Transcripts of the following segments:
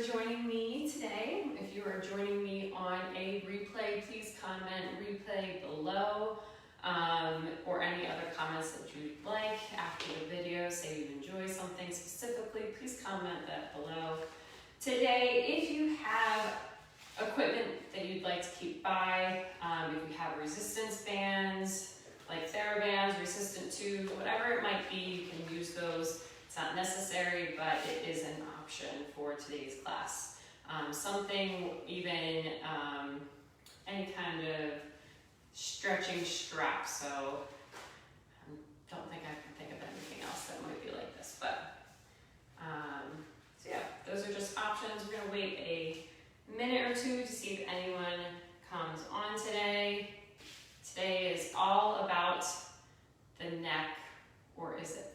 joining me today. If you are joining me on a replay, please comment replay below, or any other comments that you'd like after the video. Say you enjoy something specifically, please comment that below. Today, if you have equipment that you'd like to keep by, if you have resistance bands, like TheraBands, resistant tubes, whatever it might be, you can use those. It's not necessary, but it is an option for today's class. Something even, any kind of stretching strap. So I don't think I can think of anything else that might be like this, but so yeah, those are just options. We're gonna wait a minute or two to see if anyone comes on today. Today is all about the neck, or is it?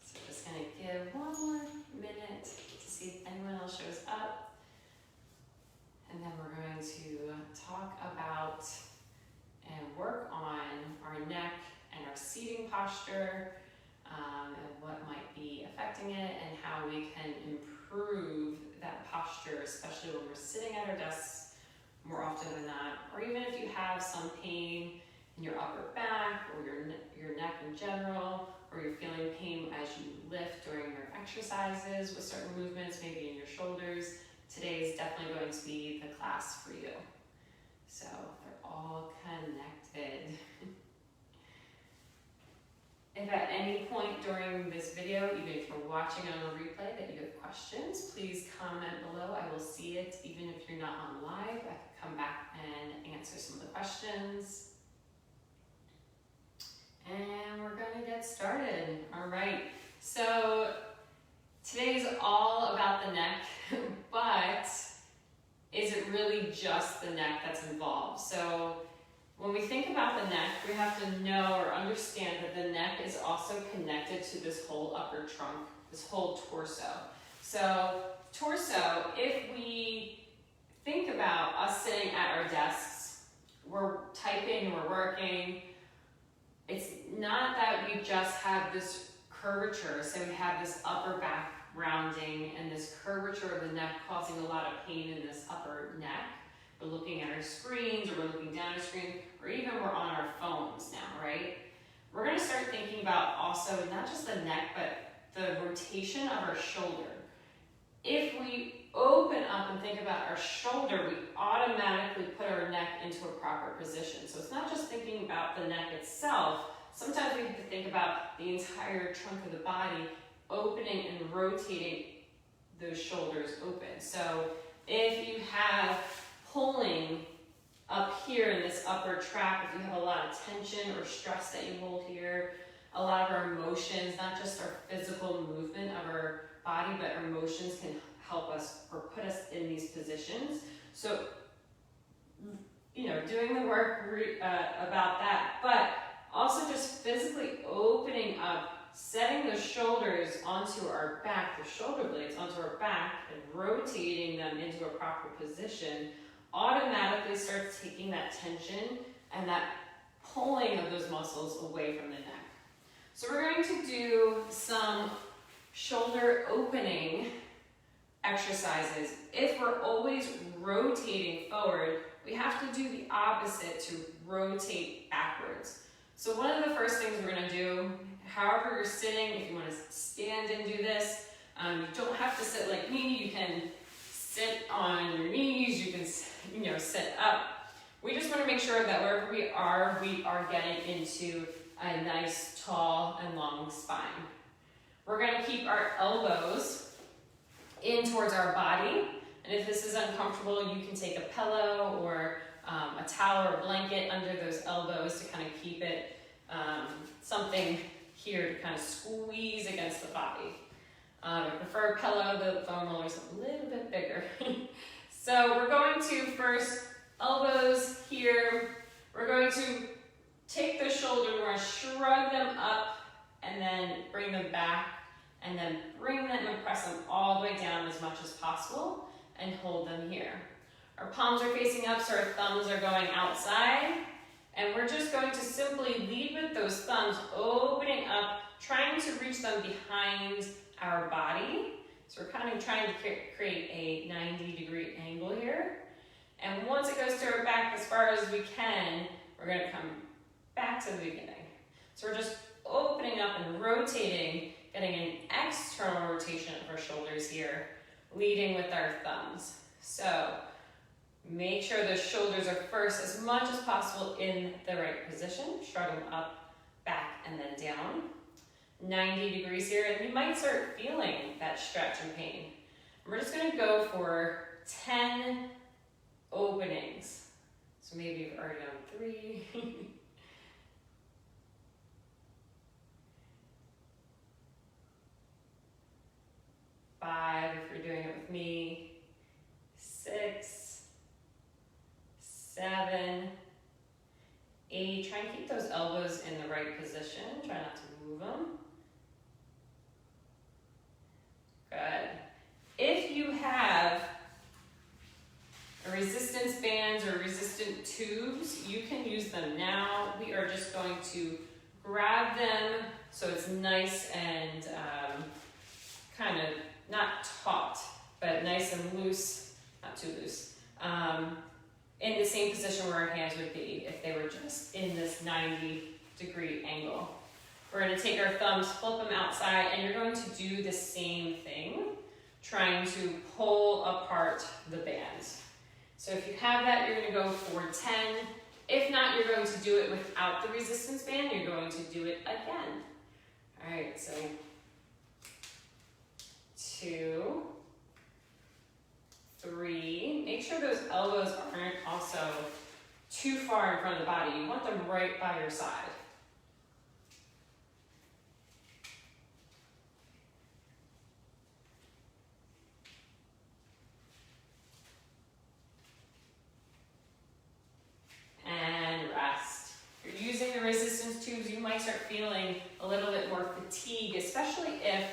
So just gonna give one more minute to see if anyone else shows up. And then we're going to talk about and work on our neck and our seating posture, and what might be affecting it and how we can improve that posture, especially when we're sitting at our desks more often than not, or even if you have some pain in your upper back or your neck in general, or you're feeling pain as you lift during your exercises with certain movements, maybe in your shoulders. Today is definitely going to be the class for you. So they're all connected. If at any point during this video, even if you're watching it on a replay, that you have questions, please comment below. I will see it. Even if you're not on live, I can come back and answer some of the questions. And we're gonna get started. All right, so today's all about the neck, but is it really just the neck that's involved? So when we think about the neck, we have to know or understand that the neck is also connected to this whole upper trunk, this whole torso. So torso, if we think about us sitting at our desks, we're typing, we're working, it's not that we just have this curvature, so we have this upper back rounding and this curvature of the neck causing a lot of pain in this upper neck. We're looking at our screens, or we're looking down our screen, or even we're on our phones now, right? We're gonna start thinking about also not just the neck, but the rotation of our shoulder. If we open up and think about our shoulder, we automatically put our neck into a proper position. So it's not just thinking about the neck itself. Sometimes we have to think about the entire trunk of the body, opening and rotating those shoulders open. So if you have pulling up here in this upper trap, if you have a lot of tension or stress that you hold here, a lot of our emotions, not just our physical movement of our body, but our emotions can help us or put us in these positions. So, doing the work about that, but also just physically opening up, setting the shoulders onto our back, the shoulder blades onto our back, and rotating them into a proper position automatically starts taking that tension and that pulling of those muscles away from the neck. So we're going to do some shoulder opening exercises. If we're always rotating forward, we have to do the opposite to rotate backwards. So one of the first things we're going to do, however you're sitting, if you want to stand and do this, you don't have to sit like me. You can sit on your knees, you can sit up. We just want to make sure that wherever we are getting into a nice, tall, and long spine. We're going to keep our elbows in towards our body, and if this is uncomfortable, you can take a pillow or a towel or a blanket under those elbows to kind of keep it something here to kind of squeeze against the body. I prefer a pillow, the foam roller is a little bit bigger. So we're going to first, elbows here, we're going to take the shoulders, we're going to shrug them up and then bring them back, and then bring them and press them all the way down as much as possible and hold them here. Our palms are facing up, so our thumbs are going outside, and we're just going to simply lead with those thumbs opening up, trying to reach them behind our body So we're kind of trying to create a 90-degree angle here. And once it goes to our back as far as we can, we're going to come back to the beginning. So we're just opening up and rotating, getting an external rotation of our shoulders here, leading with our thumbs. So make sure the shoulders are first as much as possible in the right position, shrugging up, back, and then down. 90 degrees here, and you might start feeling that stretch and pain. And we're just going to go for 10 openings. So maybe you've already done 3. 5 if you're doing it with me. 6, 7, 8. Try and keep those elbows in the right position. Try not to move them. Good. If you have resistance bands or resistant tubes, you can use them now. We are just going to grab them so it's nice and kind of not taut, but nice and loose, not too loose, in the same position where our hands would be if they were just in this 90-degree angle. We're going to take our thumbs, flip them outside, and you're going to do the same thing, trying to pull apart the bands. So if you have that, you're going to go for 10. If not, you're going to do it without the resistance band. You're going to do it again. All right, so 2, 3. Make sure those elbows aren't also too far in front of the body. You want them right by your side. And rest. If you're using the resistance tubes, you might start feeling a little bit more fatigue, especially if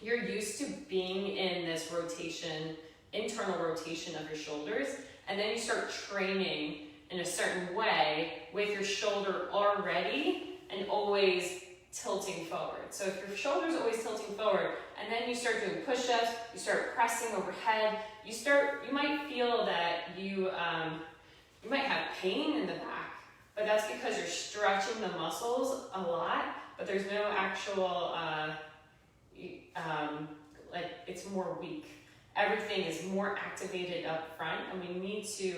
you're used to being in this rotation, internal rotation of your shoulders, and then you start training in a certain way with your shoulder already and always tilting forward. So if your shoulder's always tilting forward, and then you start doing push-ups, you start pressing overhead, you might feel that you might have pain in the back, but that's because you're stretching the muscles a lot, but there's no actual, like it's more weak. Everything is more activated up front, and we need to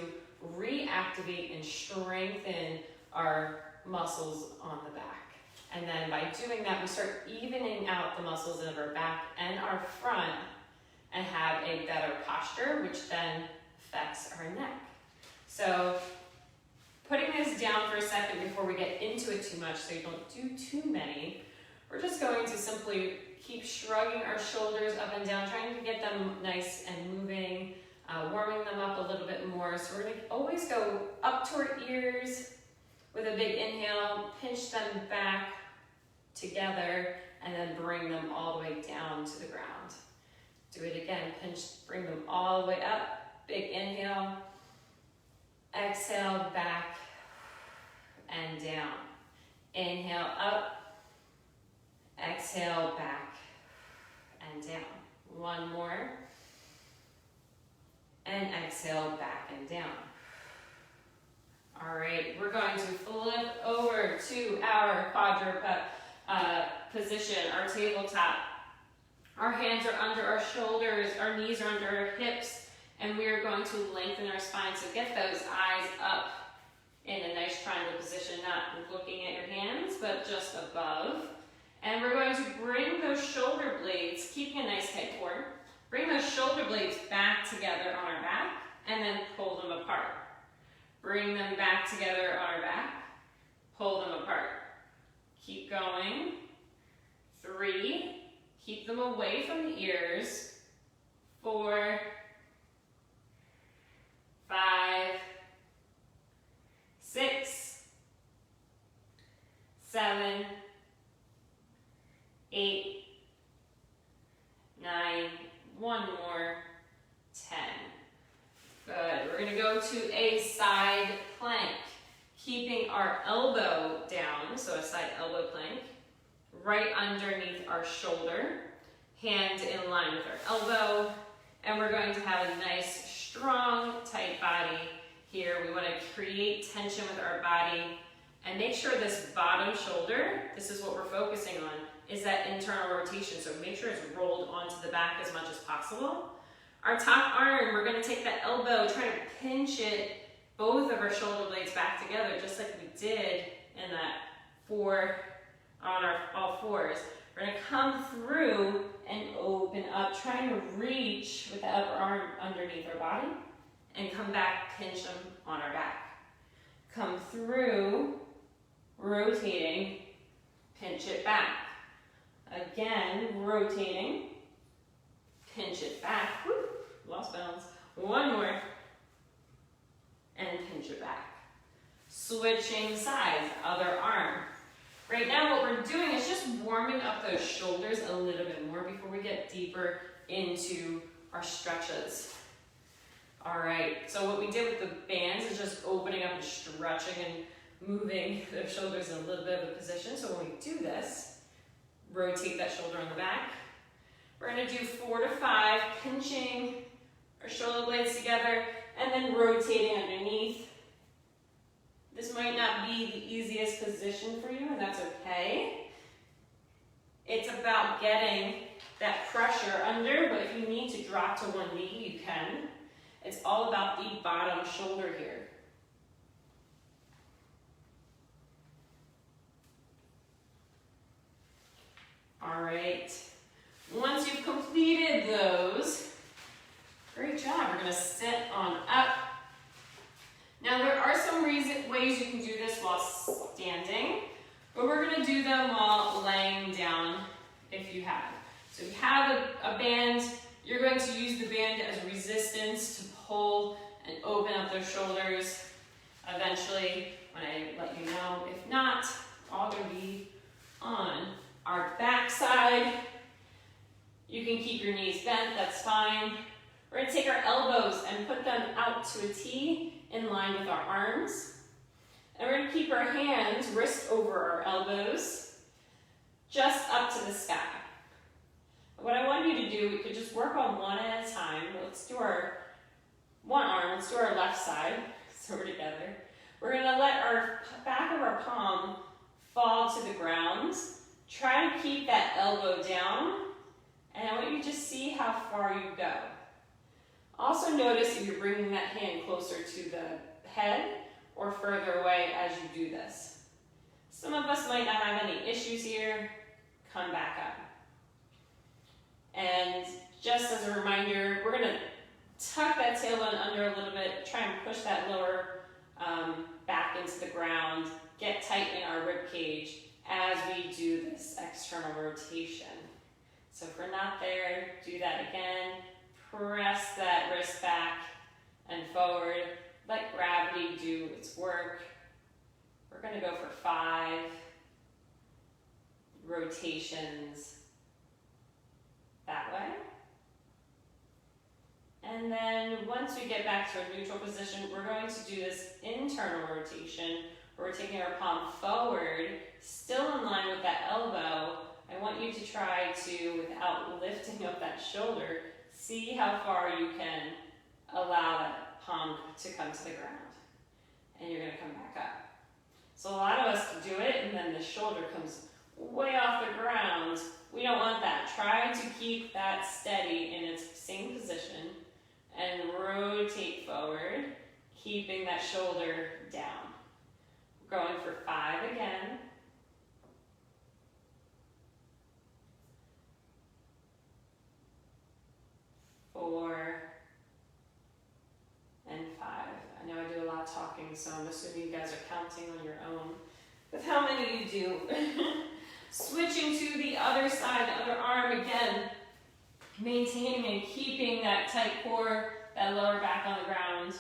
reactivate and strengthen our muscles on the back. And then by doing that, we start evening out the muscles of our back and our front and have a better posture, which then affects our neck. So putting this down for a second before we get into it too much so you don't do too many, we're just going to simply keep shrugging our shoulders up and down, trying to get them nice and moving, warming them up a little bit more. So we're going to always go up to our ears with a big inhale, pinch them back together, and then bring them all the way down to the ground. Do it again, bring them all the way up, big inhale, exhale back and down. Inhale up, exhale back and down. One more. And exhale back and down. All right, we're going to flip over to our quadruped position, our tabletop. Our hands are under our shoulders, our knees are under our hips, and we are going to lengthen our spine. So get those eyes up in a nice triangle position, not looking at your hands, but just above. And we're going to bring those shoulder blades, keeping a nice head forward, bring those shoulder blades back together on our back, and then pull them apart. Bring them back together on our back, pull them apart. Keep going. 3, keep them away from the ears. 4, 5, 6, 7, 8, 9, one more, 10. Good. We're going to go to a side plank, keeping our elbow down, so a side elbow plank, right underneath our shoulder. hand in line with our elbow, and we're going to have a nice, strong, tight body here. We want to create tension with our body and make sure this bottom shoulder, this is what we're focusing on, is that internal rotation. So make sure it's rolled onto the back as much as possible. Our top arm, we're going to take that elbow, try to pinch it, both of our shoulder blades back together, just like we did in that on our all fours. We're going to come through and open up, trying to reach with the upper arm underneath our body, and come back, pinch them on our back. Come through, rotating, pinch it back. Again, rotating, pinch it back. Woo, lost balance. One more, and pinch it back. Switching sides, other arm. Right now what we're doing is just warming up those shoulders a little bit more before we get deeper into our stretches. All right, so what we did with the bands is just opening up and stretching and moving the shoulders in a little bit of a position. So when we do this, rotate that shoulder on the back. We're gonna do 4 to 5, pinching our shoulder blades together and then rotating underneath. This might not be the easiest position for you, and that's okay. It's about getting that pressure under, but if you need to drop to one knee, you can. It's all about the bottom shoulder here. All right. Once you've completed those, great job. We're going to sit on up. Now there are some ways you can do this while standing, but we're going to do them while laying down if you have. So if you have a band, you're going to use the band as resistance to pull and open up those shoulders eventually when I let you know. If not, all going to be on our back side. You can keep your knees bent, that's fine. We're going to take our elbows and put them out to a T in line with our arms. And we're going to keep our hands, wrist over our elbows, just up to the sky. What I want you to do, we could just work on one at a time. Let's do our one arm, let's do our left side, so we're together. We're going to let our back of our palm fall to the ground. Try to keep that elbow down, and I want you to just see how far you go. Also notice if you're bringing that hand closer to the head or further away as you do this. Some of us might not have any issues here. Come back up. And just as a reminder, we're going to tuck that tailbone under a little bit, try and push that lower back into the ground, get tight in our rib cage as we do this external rotation. So if we're not there, do that again. Press that wrist back and forward. Let gravity do its work. We're going to go for 5 rotations that way. And then once we get back to a neutral position, we're going to do this internal rotation where we're taking our palm forward, still in line with that elbow. I want you to try to, without lifting up that shoulder, see how far you can allow that palm to come to the ground. And you're going to come back up. So a lot of us can do it, and then the shoulder comes way off the ground. We don't want that. Try to keep that steady in its same position and rotate forward, keeping that shoulder down. We're going for 5 again. 4 and 5. I know I do a lot of talking, so I'm assuming you guys are counting on your own with how many you do. Switching to the other side, the other arm again, maintaining and keeping that tight core, that lower back on the ground.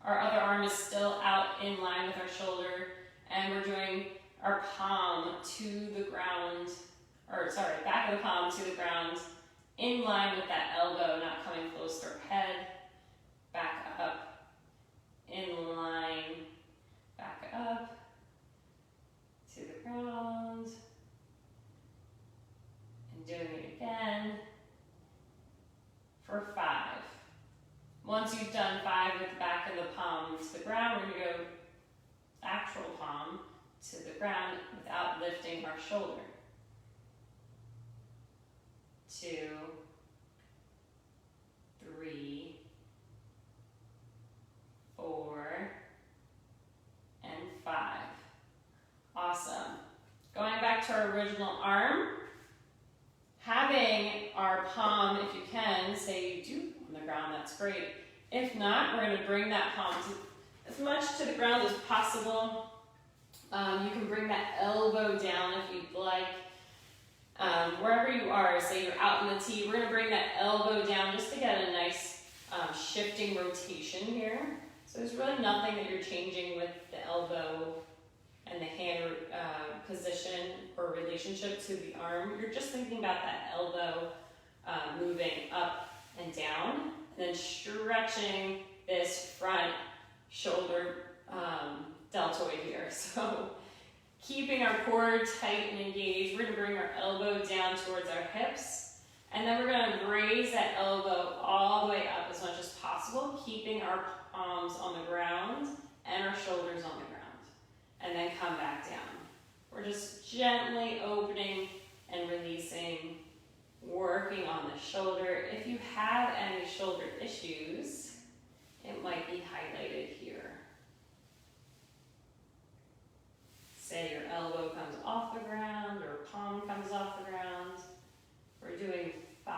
Our other arm is still out in line with our shoulder, and we're doing our palm to the ground, back of the palm to the ground, in line with that elbow, not coming close to our head. Back up, in line, back up, to the ground, and doing it again. our original arm. Having our palm, if you can, say you do on the ground, that's great. If not, we're going to bring that palm as much to the ground as possible. You can bring that elbow down if you'd like. Wherever you are, say you're out in the tee, we're going to bring that elbow down just to get a nice shifting rotation here. So there's really nothing that you're changing with the elbow and the hand position or relationship to the arm. You're just thinking about that elbow moving up and down, and then stretching this front shoulder deltoid here. So keeping our core tight and engaged, we're going to bring our elbow down towards our hips, and then we're going to raise that elbow all the way up as much as possible, keeping our palms on the ground and our shoulders on the ground, and then come back down. We're just gently opening and releasing, working on the shoulder. If you have any shoulder issues, it might be highlighted here. Say your elbow comes off the ground or palm comes off the ground. We're doing 5.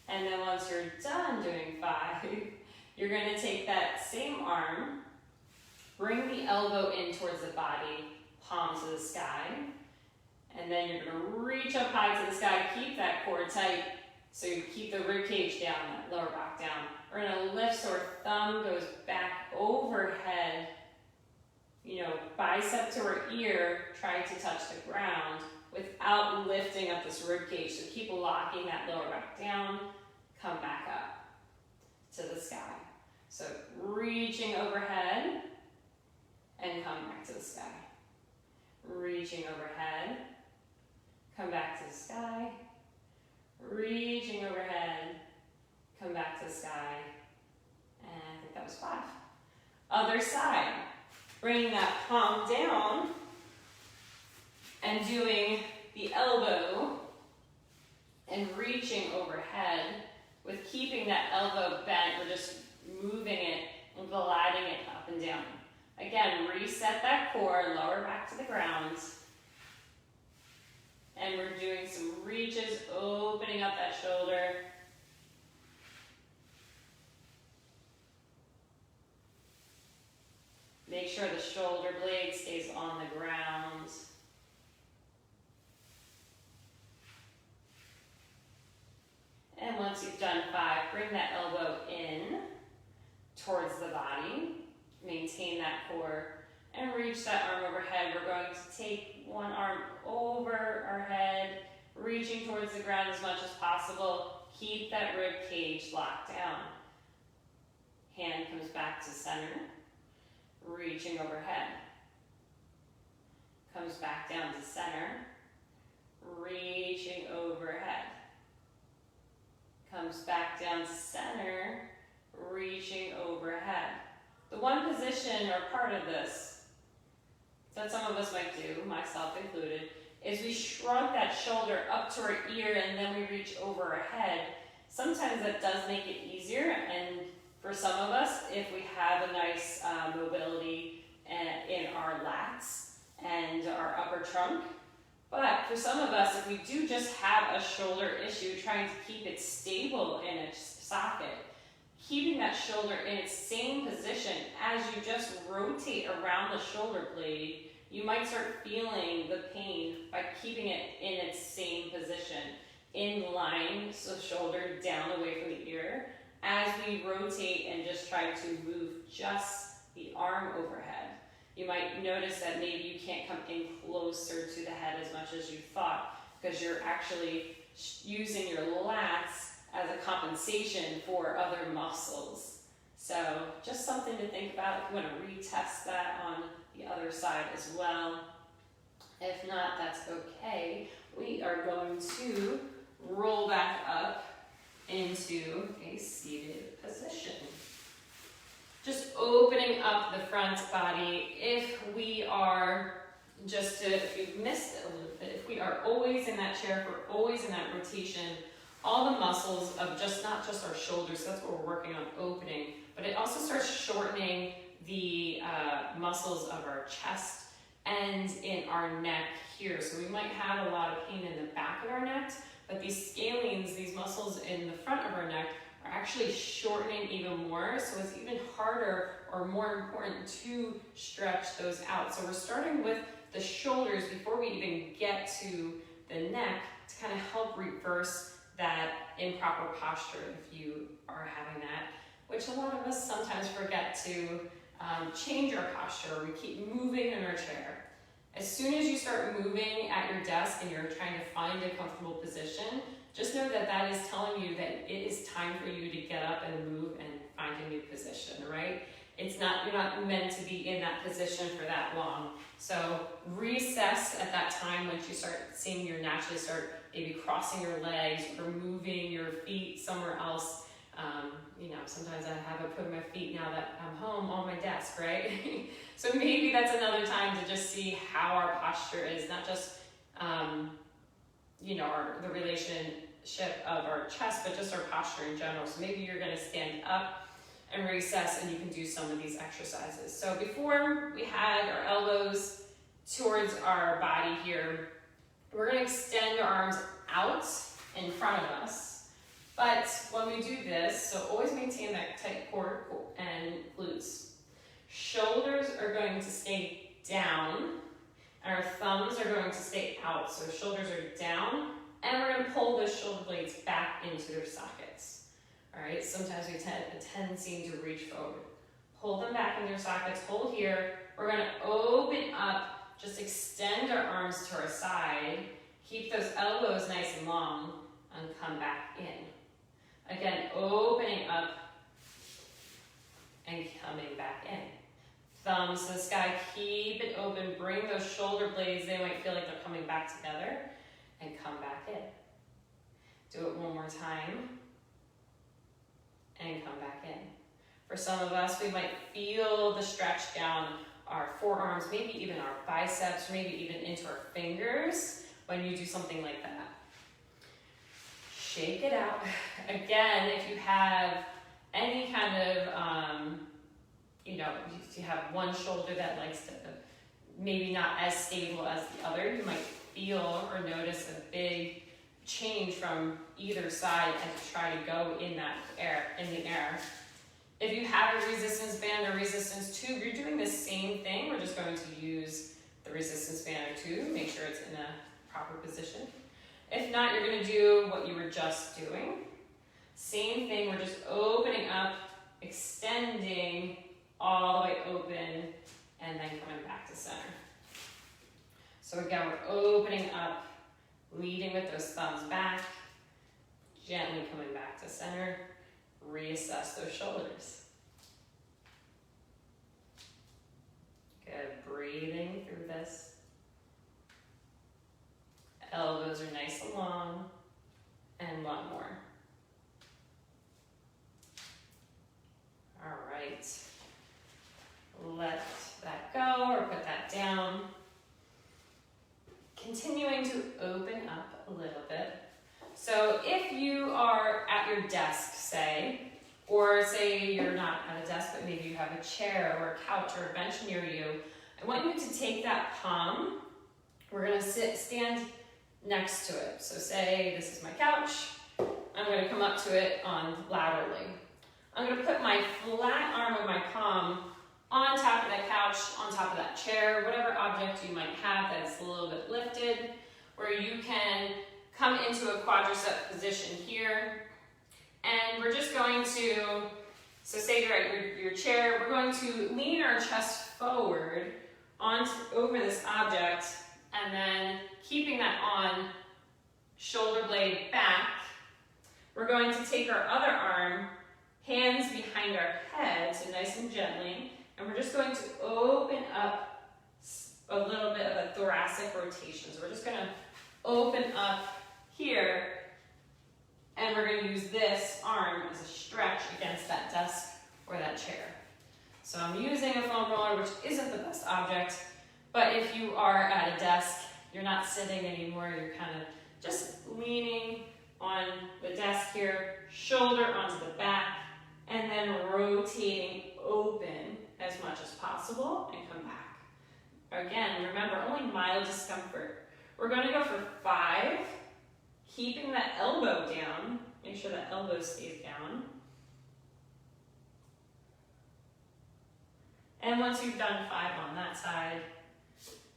And then once you're done doing 5, you're going to take that same arm, bring the elbow in towards the body, palm to the sky, and then you're going to reach up high to the sky, keep that core tight, so you keep the rib cage down, that lower back down. We're going to lift so our thumb goes back overhead, bicep to our ear, trying to touch the ground without lifting up this rib cage. So keep locking that lower back down, come back up to the sky. So reaching overhead and come back to the sky. Reaching overhead, come back to the sky. Reaching overhead, come back to the sky. And I think that was 5. Other side. Bringing that palm down and doing the elbow and reaching overhead with keeping that elbow bent. We're just moving it and gliding it up and down. Again, reset that core, lower back to the ground. And we're doing some reaches, opening up that shoulder. Make sure the shoulder blade stays on the ground. And once you've done 5, bring that elbow in towards the body. Maintain that core and reach that arm overhead. We're going to take one arm over our head, reaching towards the ground as much as possible. Keep that rib cage locked down. Hand comes back to center, reaching overhead. Comes back down to center, reaching overhead. Comes back down to center, reaching overhead. The one position or part of this that some of us might do, myself included, is we shrug that shoulder up to our ear and then we reach over our head. Sometimes that does make it easier, and for some of us, if we have a nice mobility in our lats and our upper trunk. But for some of us, if we do just have a shoulder issue, trying to keep it stable in its socket, keeping that shoulder in its same position as you just rotate around the shoulder blade, you might start feeling the pain by keeping it in its same position, in line, so shoulder down away from the ear, as we rotate and just try to move just the arm overhead. You might notice that maybe you can't come in closer to the head as much as you thought, because you're actually using your lats as a compensation for other muscles. So just something to think about if you want to retest that on the other side as well. If not, that's okay. We are going to roll back up into a seated position. Just opening up the front body. If we are if you've missed it a little bit, if we are always in that chair, if we're always in that rotation, all the muscles of not just our shoulders, that's what we're working on opening, but it also starts shortening the muscles of our chest and in our neck here. So we might have a lot of pain in the back of our neck, but these scalenes, these muscles in the front of our neck, are actually shortening even more, so it's even harder or more important to stretch those out. So we're starting with the shoulders before we even get to the neck to kind of help reverse that improper posture if you are having that, which a lot of us sometimes forget to change our posture. We keep moving in our chair. As soon as you start moving at your desk and you're trying to find a comfortable position, just know that that is telling you that it is time for you to get up and move and find a new position, right? You're not meant to be in that position for that long. So recess at that time once you start seeing you naturally start maybe crossing your legs or moving your feet somewhere else. Sometimes I have to put my feet now that I'm home on my desk, right? So maybe that's another time to just see how our posture is, not just, the relationship of our chest, but just our posture in general. So maybe you're gonna stand up and recess and you can do some of these exercises. So before we had our elbows towards our body here, we're gonna extend our arms out in front of us. But when we do this, so always maintain that tight core and glutes. Shoulders are going to stay down, and our thumbs are going to stay out. So shoulders are down, and we're going to pull the shoulder blades back into their sockets. All right, sometimes we have a tendency to reach forward. Pull them back in their sockets, hold here. We're going to open up, just extend our arms to our side, keep those elbows nice and long, and come back in. Again, opening up and coming back in. Thumbs to the sky, keep it open, bring those shoulder blades, they might feel like they're coming back together, and come back in. Do it one more time, and come back in. For some of us, we might feel the stretch down our forearms, maybe even our biceps, maybe even into our fingers when you do something like that. Shake it out. Again, if you have any kind of, if you have one shoulder that likes to, maybe not as stable as the other, you might feel or notice a big change from either side as you try to go in the air. If you have a resistance band or resistance tube, you're doing the same thing. We're just going to use the resistance band or tube, make sure it's in a proper position. If not, you're going to do what you were just doing. Same thing, we're just opening up, extending all the way open, and then coming back to center. So again, we're opening up, leading with those thumbs back, gently coming back to center, reassess those shoulders. Good, breathing through this. Elbows are nice and long, and one more. All right, let that go or put that down. Continuing to open up a little bit. So if you are at your desk, or say you're not at a desk, but maybe you have a chair or a couch or a bench near you, I want you to take that palm, we're gonna stand next to it. So say this is my couch, I'm gonna come up to it laterally. I'm gonna put my flat arm of my palm on top of that couch, on top of that chair, whatever object you might have that's a little bit lifted, where you can come into a quadricep position here. And we're just going to, so say you're at your chair, we're going to lean our chest forward over this object, and then keeping that on, shoulder blade back. We're going to take our other arm, hands behind our head, so nice and gently, and we're just going to open up a little bit of a thoracic rotation. So we're just going to open up here, and we're going to use this arm as a stretch against that desk or that chair. So I'm using a foam roller, which isn't the best object, but if you are at a desk, you're not sitting anymore, you're kind of just leaning on the desk here, shoulder onto the back, and then rotating open as much as possible and come back. Again, remember, only mild discomfort. We're going to go for 5, keeping that elbow down. Make sure that elbow stays down. And once you've done 5 on that side,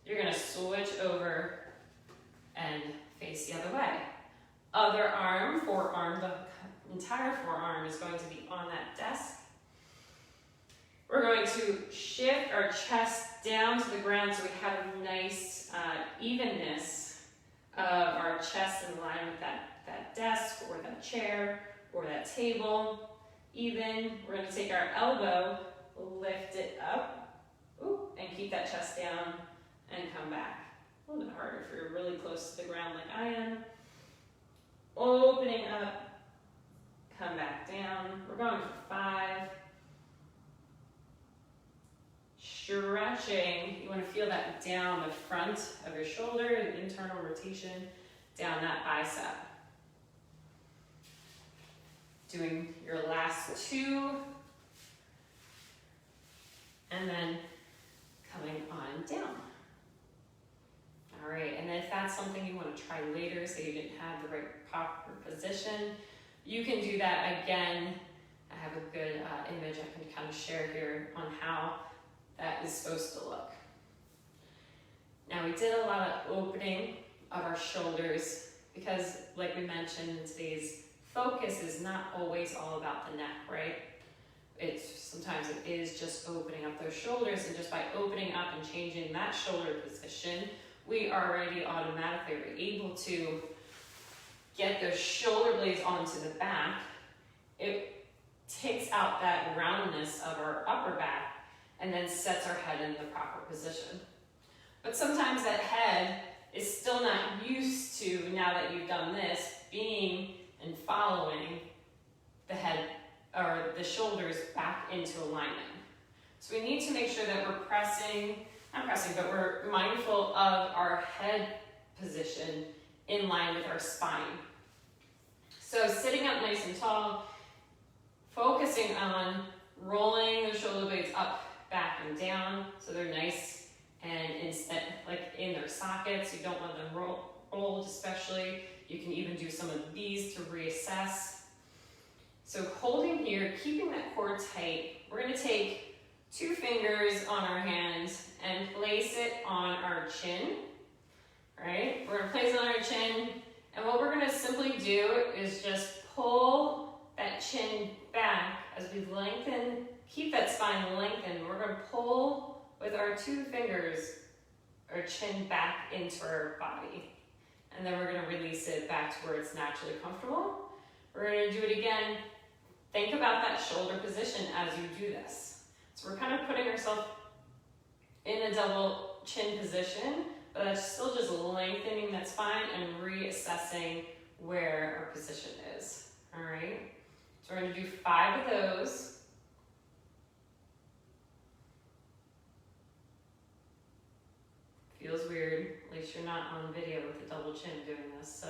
you're going to switch over and face the other way. Other arm, forearm, the entire forearm is going to be on that desk. We're going to shift our chest down to the ground so we have a nice evenness of our chest in line with that desk or that chair or that table. Even, we're going to take our elbow, lift it up, and keep that chest down and come back. A little bit harder if you're really close to the ground like I am. Opening up, come back down. We're going for 5. Stretching, you want to feel that down the front of your shoulder, an internal rotation down that bicep. Doing your last 2. And then coming on down. All right, and if that's something you want to try later, say you didn't have the right proper position, you can do that again. I have a good image I can kind of share here on how that is supposed to look. Now we did a lot of opening of our shoulders because, like we mentioned in today's focus, is not always all about the neck, right? Sometimes it is just opening up those shoulders, and just by opening up and changing that shoulder position, we already automatically are able to get those shoulder blades onto the back. It takes out that roundness of our upper back and then sets our head in the proper position. But sometimes that head is still not used to, now that you've done this, being and following the head or the shoulders back into alignment. So we need to make sure that we're but we're mindful of our head position in line with our spine. So sitting up nice and tall, focusing on rolling the shoulder blades up, back, and down so they're nice and in their sockets. You don't want them rolled especially. You can even do some of these to reassess. So holding here, keeping that core tight, we're going to take 2 fingers on our hands and place it on our chin, right? We're going to place it on our chin, and what we're going to simply do is just pull that chin back as we lengthen, keep that spine lengthened. We're going to pull with our 2 fingers our chin back into our body, and then we're going to release it back to where it's naturally comfortable. We're going to do it again. Think about that shoulder position as you do this. So we're kind of putting ourselves in a double chin position, but that's still just lengthening that spine and reassessing where our position is. All right, so we're going to do 5 of those. Feels weird, at least you're not on video with a double chin doing this, so.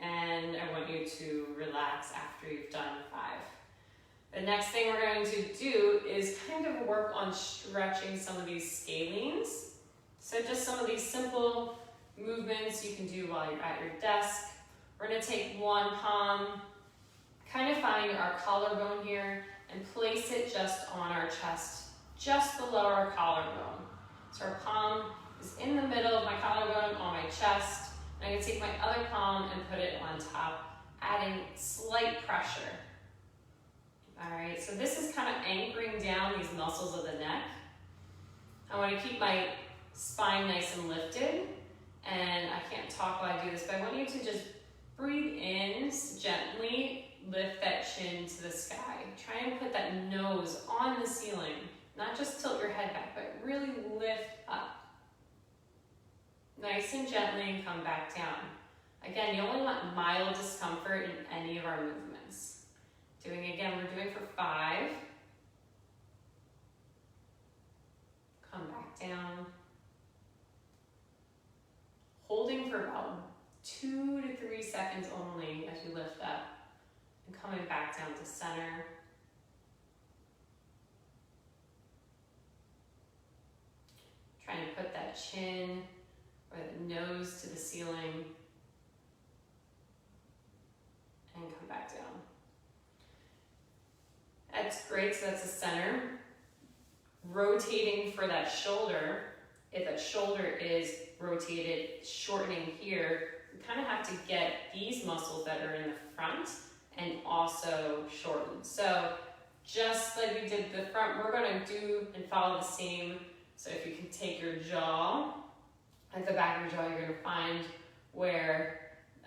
And I want you to relax after you've done 5. The next thing we're going to do is kind of work on stretching some of these scalenes. So just some of these simple movements you can do while you're at your desk. We're going to take one palm, kind of find our collarbone here, and place it just on our chest, just below our collarbone. So our palm is in the middle of my collarbone on my chest. And I'm going to take my other palm and put it on top, adding slight pressure. All right, so this is kind of anchoring down these muscles of the neck. I want to keep my spine nice and lifted. And I can't talk while I do this, but I want you to just breathe in gently, lift that chin to the sky. Try and put that nose on the ceiling, not just tilt your head back, but really lift up. Nice and gently, and come back down. Again, you only want mild discomfort in any of our movements. We're doing for 5. Come back down. Holding for about 2 to 3 seconds only as you lift up. and coming back down to center. Trying to put that chin or the nose to the ceiling and come back down. That's great, so that's the center. Rotating for that shoulder. If that shoulder is rotated, shortening here, we kind of have to get these muscles that are in the front and also shorten. So just like we did the front, we're going to do and follow the same. So if you can take your jaw, at the back of your jaw, you're going to find where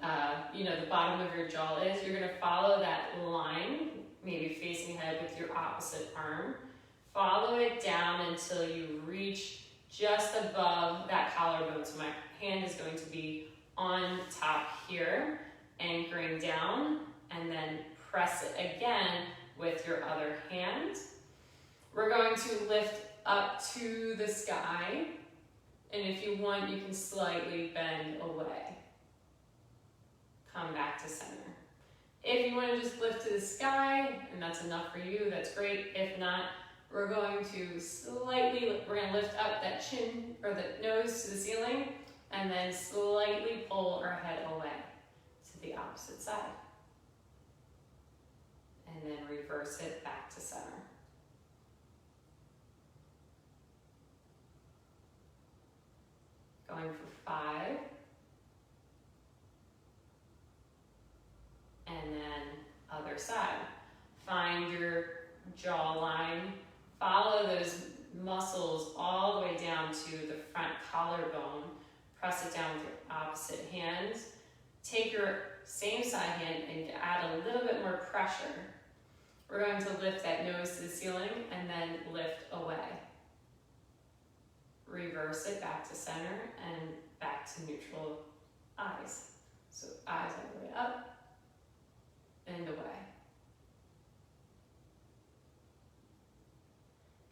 the bottom of your jaw is. You're going to follow that line, maybe facing ahead with your opposite arm. Follow it down until you reach just above that collarbone. So my hand is going to be on top here, anchoring down, and then press it again with your other hand. We're going to lift up to the sky, and if you want, you can slightly bend away. Come back to center. If you want to just lift to the sky, and that's enough for you, that's great. If not, we're going to lift up that chin or the nose to the ceiling, and then slightly pull our head away to the opposite side. And then reverse it back to center. Going for 5. And then other side. Find your jawline. Follow those muscles all the way down to the front collarbone. Press it down with your opposite hand. Take your same side hand and add a little bit more pressure. We're going to lift that nose to the ceiling and then lift away. Reverse it back to center and back to neutral eyes. So eyes all the way up and away.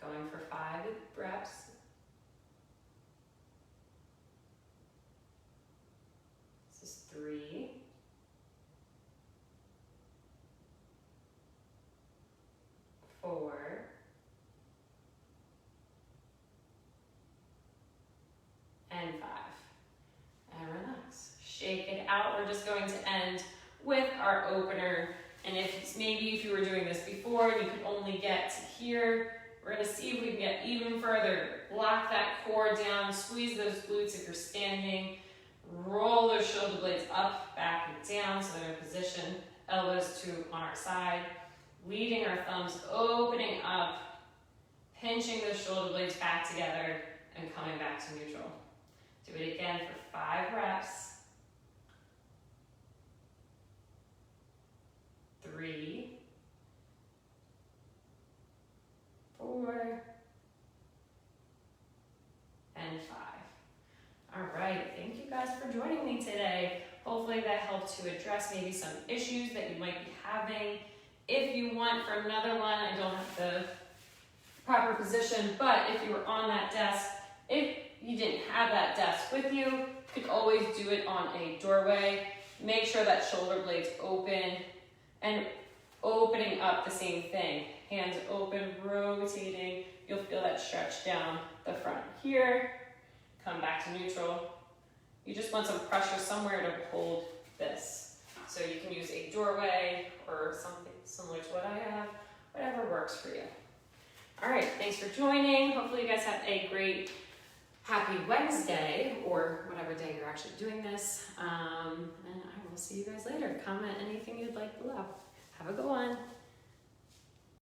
Going for 5 breaths. This is 3. 4. And 5. And relax. Shake it out. We're just going to end with our opener. And if you were doing this before and you could only get to here, we're going to see if we can get even further. Lock that core down, squeeze those glutes if you're standing. Roll those shoulder blades up, back, and down so they're in position. Elbows on our side. Leading our thumbs, opening up, pinching those shoulder blades back together, and coming back to neutral. Do it again for 5 reps. 3, 4, and 5. All right, thank you guys for joining me today. Hopefully that helped to address maybe some issues that you might be having. If you want for another one, I don't have the proper position, but if you were on that desk, if you didn't have that desk with you, you could always do it on a doorway. Make sure that shoulder blade's open and opening up, the same thing. Hands open, rotating. You'll feel that stretch down the front here. Come back to neutral. You just want some pressure somewhere to hold this. So you can use a doorway or something similar to what I have, whatever works for you. All right, thanks for joining. Hopefully you guys have a great, happy Wednesday, or whatever day you're actually doing this. And I will see you guys later. Comment anything you'd like below. Have a good one.